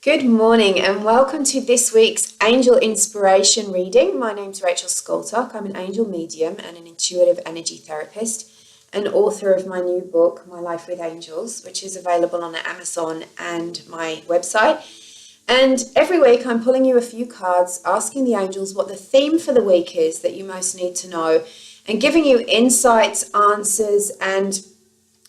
Good morning and welcome to this week's Angel Inspiration reading. My name's Rachel Scoltock. I'm an angel medium and an intuitive energy therapist and author of my new book, My Life with Angels, which is available on Amazon and my website. And every week I'm pulling you a few cards, asking the angels what the theme for the week is that you most need to know, and giving you insights, answers, and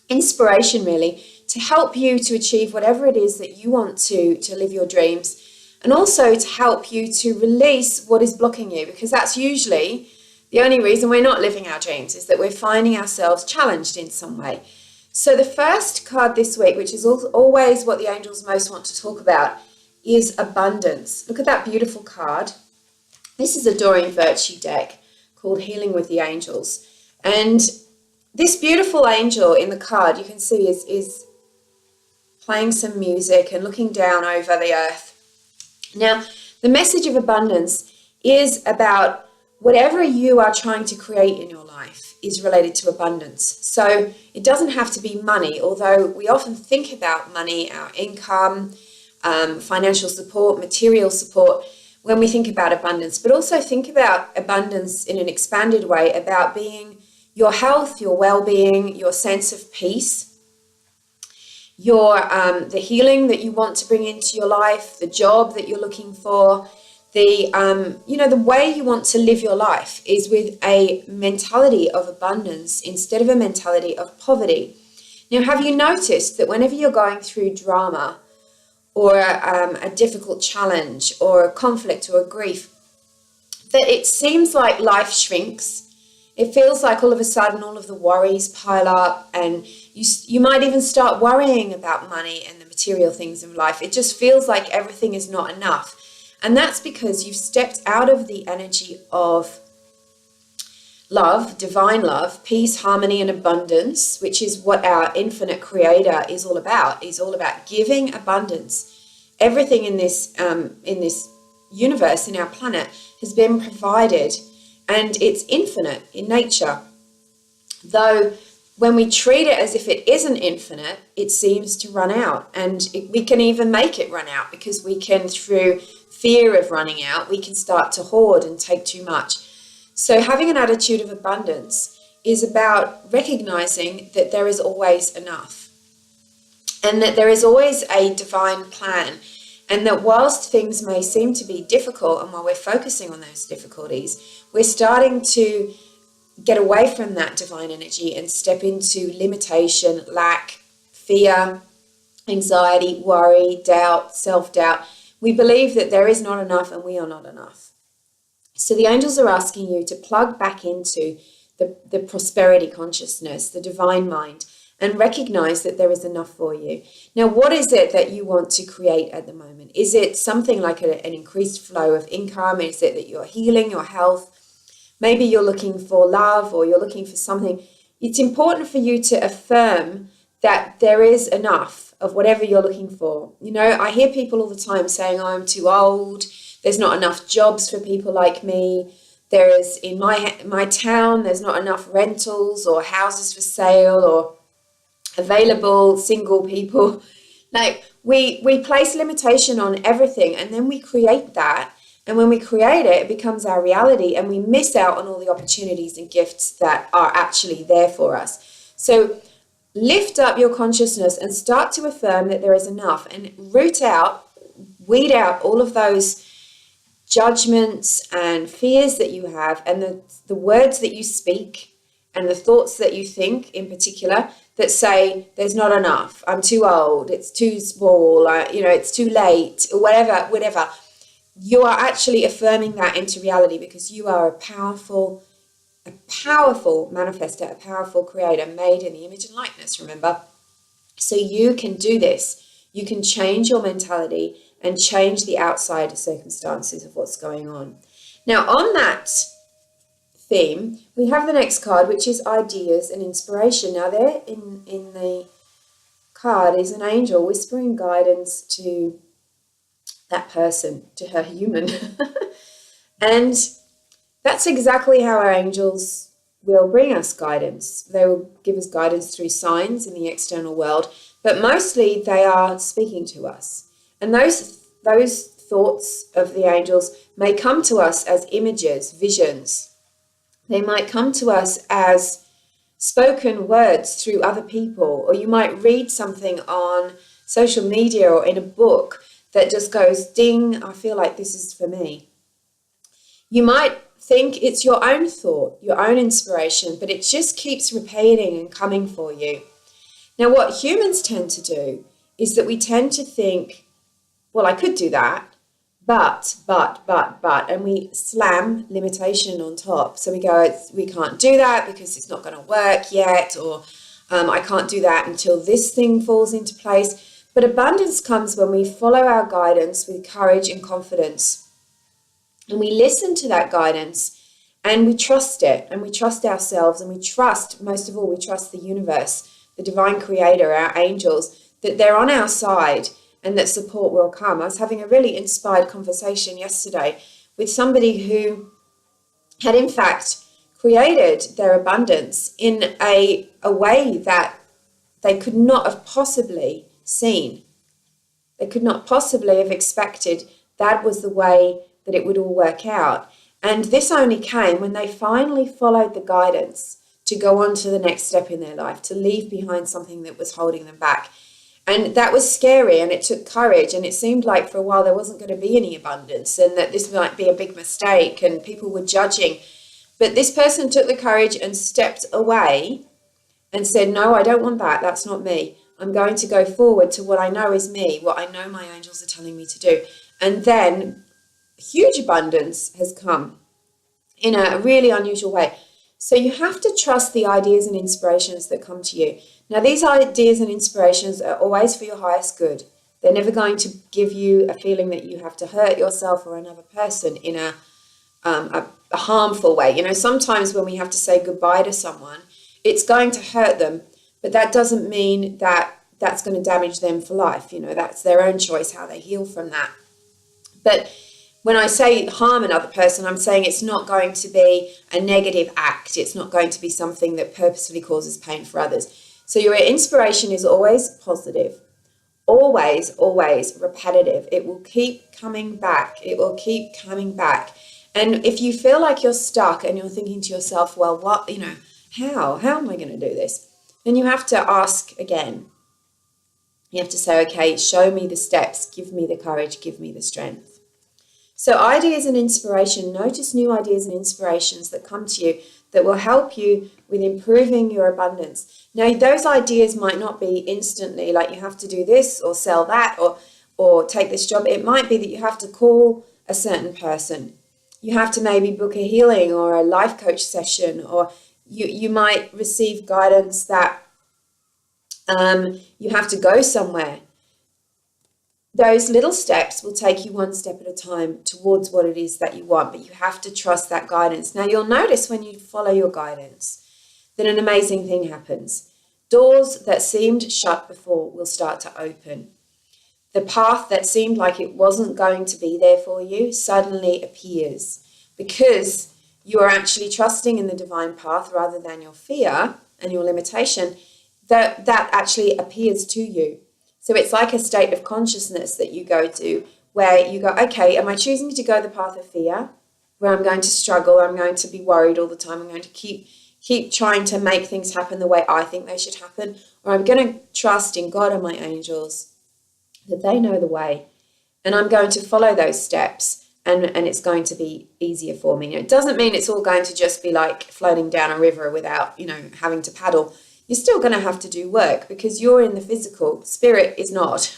inspiration really to help you to achieve whatever it is that you want to live your dreams, and also to help you to release what is blocking you, because that's usually the only reason we're not living our dreams, is that we're finding ourselves challenged in some way. So the first card this week, which is always what the angels most want to talk about, is abundance. Look at that beautiful card. This is a Doreen Virtue deck called Healing with the Angels, and this beautiful angel in the card you can see is playing some music and looking down over the earth. Now, the message of abundance is about whatever you are trying to create in your life is related to abundance. So it doesn't have to be money, although we often think about money, our income, financial support, material support, when we think about abundance, but also think about abundance in an expanded way, about being your health, your well-being, your sense of peace, your the healing that you want to bring into your life, the job that you're looking for, the way you want to live your life is with a mentality of abundance instead of a mentality of poverty. Now, have you noticed that whenever you're going through drama or a difficult challenge or a conflict or a grief, that it seems like life shrinks? It feels like all of a sudden all of the worries pile up, and you might even start worrying about money and the material things in life. It just feels like everything is not enough. And that's because you've stepped out of the energy of love, divine love, peace, harmony, and abundance, which is what our infinite creator is all about. He's all about giving abundance. Everything in this universe, in our planet, has been provided, and it's infinite in nature. Though when we treat it as if it isn't infinite, it seems to run out, and we can even make it run out, because we can, through fear of running out, we can start to hoard and take too much. So having an attitude of abundance is about recognizing that there is always enough, and that there is always a divine plan, and that whilst things may seem to be difficult, and while we're focusing on those difficulties, we're starting to get away from that divine energy and step into limitation, lack, fear, anxiety, worry, doubt, self-doubt. We believe that there is not enough and we are not enough. So the angels are asking you to plug back into the prosperity consciousness, the divine mind, and recognize that there is enough for you. Now, what is it that you want to create at the moment? Is it something like an increased flow of income? Is it that you're healing your health? Maybe you're looking for love, or you're looking for something. It's important for you to affirm that there is enough of whatever you're looking for. You know, I hear people all the time saying, oh, I'm too old. There's not enough jobs for people like me. There is, in my town, there's not enough rentals or houses for sale or available single people. Like we place limitation on everything, and then we create that. And when we create it, it becomes our reality, and we miss out on all the opportunities and gifts that are actually there for us. So lift up your consciousness and start to affirm that there is enough, and weed out all of those judgments and fears that you have, and the words that you speak and the thoughts that you think in particular that say there's not enough, I'm too old, it's too small, it's too late, or whatever. You are actually affirming that into reality, because you are a powerful manifestor, a powerful creator, made in the image and likeness, remember? So you can do this. You can change your mentality and change the outside circumstances of what's going on. Now, on that theme, we have the next card, which is ideas and inspiration. Now, there in the card is an angel whispering guidance to that person, to her human. And that's exactly how our angels will bring us guidance. They will give us guidance through signs in the external world, but mostly they are speaking to us. And those those thoughts of the angels may come to us as images, visions. They might come to us as spoken words through other people, or you might read something on social media or in a book that just goes, ding, I feel like this is for me. You might think it's your own thought, your own inspiration, but it just keeps repeating and coming for you. Now, what humans tend to do is that we tend to think, well, I could do that, but, and we slam limitation on top. So we go, we can't do that because it's not going to work yet, or I can't do that until this thing falls into place. But abundance comes when we follow our guidance with courage and confidence. And we listen to that guidance and we trust it, and we trust ourselves, and we trust, most of all, we trust the universe, the divine creator, our angels, that they're on our side and that support will come. I was having a really inspired conversation yesterday with somebody who had in fact created their abundance in a way that they could not have possibly seen. They could not possibly have expected that was the way that it would all work out. And this only came when they finally followed the guidance to go on to the next step in their life, to leave behind something that was holding them back. And that was scary, and it took courage, and it seemed like for a while there wasn't going to be any abundance, and that this might be a big mistake, and people were judging. But this person took the courage and stepped away and said, no, I don't want that. That's not me. I'm going to go forward to what I know is me, what I know my angels are telling me to do. And then huge abundance has come in a really unusual way. So you have to trust the ideas and inspirations that come to you. Now, these ideas and inspirations are always for your highest good. They're never going to give you a feeling that you have to hurt yourself or another person in a harmful way. You know, sometimes when we have to say goodbye to someone, it's going to hurt them, but that doesn't mean that that's going to damage them for life. You know, that's their own choice how they heal from that. But when I say harm another person, I'm saying it's not going to be a negative act. It's not going to be something that purposefully causes pain for others. So your inspiration is always positive, always, always repetitive. It will keep coming back. It will keep coming back. And if you feel like you're stuck and you're thinking to yourself, well, what, you know, how am I going to do this? Then you have to ask again. You have to say, okay, show me the steps, give me the courage, give me the strength. So ideas and inspiration, notice new ideas and inspirations that come to you that will help you with improving your abundance. Now, those ideas might not be instantly like you have to do this or sell that or take this job. It might be that you have to call a certain person. You have to maybe book a healing or a life coach session, or you might receive guidance that you have to go somewhere. Those little steps will take you one step at a time towards what it is that you want, but you have to trust that guidance. Now, you'll notice when you follow your guidance that an amazing thing happens. Doors that seemed shut before will start to open. The path that seemed like it wasn't going to be there for you suddenly appears because you are actually trusting in the divine path rather than your fear and your limitation. That actually appears to you. So it's like a state of consciousness that you go to where you go, okay, am I choosing to go the path of fear, where I'm going to struggle, I'm going to be worried all the time, I'm going to keep trying to make things happen the way I think they should happen, or I'm going to trust in God and my angels that they know the way, and I'm going to follow those steps, and it's going to be easier for me. It doesn't mean it's all going to just be like floating down a river without, having to paddle. You're still going to have to do work because you're in the physical. Spirit is not.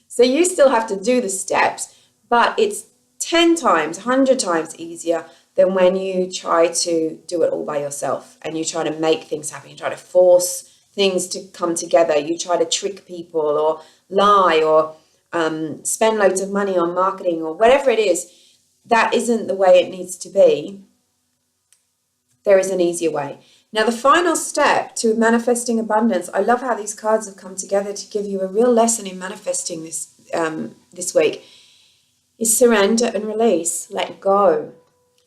So you still have to do the steps, but it's 10 times, 100 times easier than when you try to do it all by yourself and you try to make things happen. You try to force things to come together. You try to trick people or lie or spend loads of money on marketing or whatever it is. That isn't the way it needs to be. There is an easier way. Now, the final step to manifesting abundance, I love how these cards have come together to give you a real lesson in manifesting this week, is surrender and release, let go.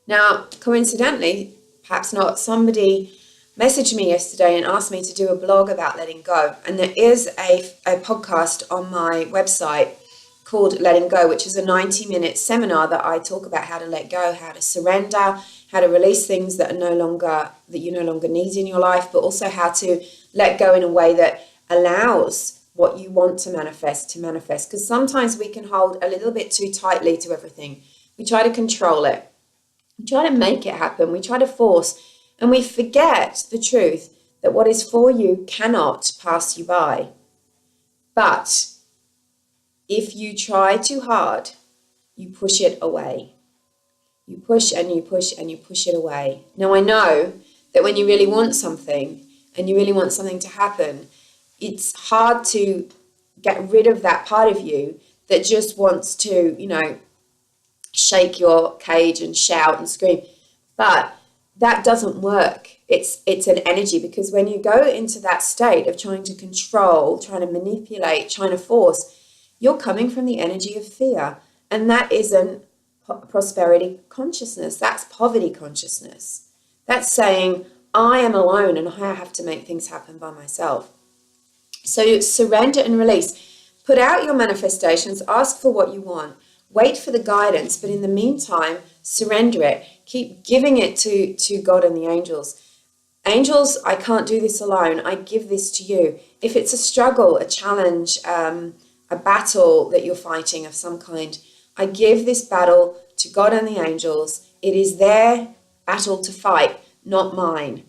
Now, coincidentally, perhaps not, somebody messaged me yesterday and asked me to do a blog about letting go. And there is a podcast on my website called Letting Go, which is a 90-minute seminar that I talk about how to let go, how to surrender, how to release things that you no longer need in your life, but also how to let go in a way that allows what you want to manifest. Because sometimes we can hold a little bit too tightly to everything. We try to control it. We try to make it happen. We try to force, and we forget the truth that what is for you cannot pass you by. But if you try too hard, you push it away. You push and you push and you push it away. Now, I know that when you really want something and you really want something to happen, it's hard to get rid of that part of you that just wants to, shake your cage and shout and scream. But that doesn't work. It's an energy, because when you go into that state of trying to control, trying to manipulate, trying to force, you're coming from the energy of fear. And that isn't prosperity consciousness. That's poverty consciousness. That's saying, I am alone and I have to make things happen by myself. So surrender and release. Put out your manifestations. Ask for what you want. Wait for the guidance. But in the meantime, surrender it. Keep giving it to God and the angels. Angels, I can't do this alone. I give this to you. If it's a struggle, a challenge, a battle that you're fighting of some kind, I give this battle to God and the angels. It is their battle to fight, not mine.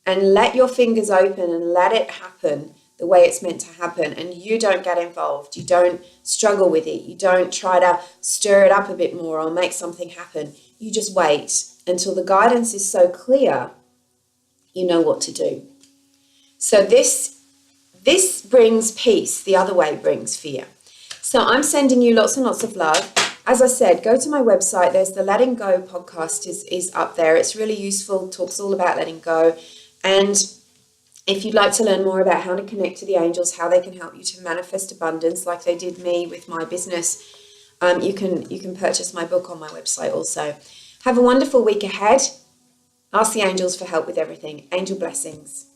And let your fingers open and let it happen the way it's meant to happen. And you don't get involved. You don't struggle with it. You don't try to stir it up a bit more or make something happen. You just wait until the guidance is so clear, you know what to do. So this brings peace. The other way brings fear. So I'm sending you lots and lots of love. As I said, go to my website. There's the Letting Go podcast is up there. It's really useful. Talks all about letting go. And if you'd like to learn more about how to connect to the angels, how they can help you to manifest abundance like they did me with my business, you can purchase my book on my website also. Have a wonderful week ahead. Ask the angels for help with everything. Angel blessings.